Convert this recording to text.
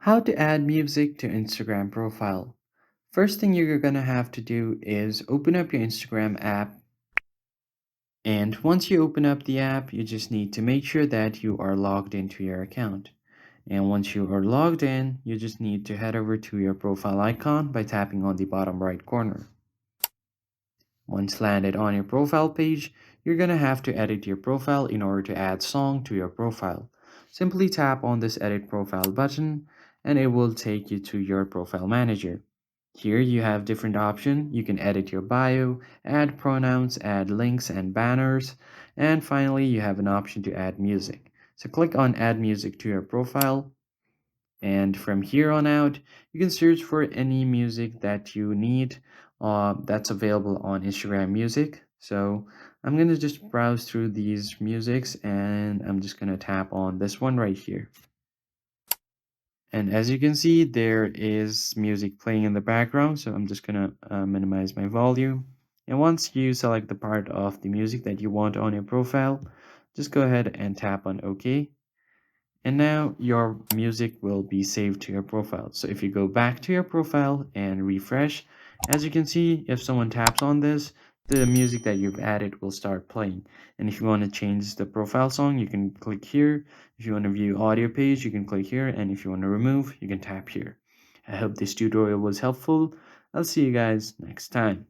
How to add music to Instagram profile. First thing you're gonna have to do is open up your Instagram app. And once you open up the app, you just need to make sure that you are logged into your account. And once you are logged in, you just need to head over to your profile icon by tapping on the bottom right corner. Once landed on your profile page, you're gonna have to edit your profile in order to add song to your profile. Simply tap on this edit profile button and it will take you to your profile manager. Here you have different options. You can edit your bio, add pronouns, add links and banners, and finally you have an option to add music. So click on add music to your profile, and from here on out, you can search for any music that you need that's available on Instagram Music. So I'm going to just browse through these musics and I'm just going to tap on this one right here. And as you can see, there is music playing in the background. So I'm just going to minimize my volume. And once you select the part of the music that you want on your profile, just go ahead and tap on OK. And now your music will be saved to your profile. So if you go back to your profile and refresh, as you can see, if someone taps on this, the music that you've added will start playing. And if you want to change the profile song, you can click here. If you want to view audio page, you can click here. And if you want to remove, you can tap here. I hope this tutorial was helpful. I'll see you guys next time.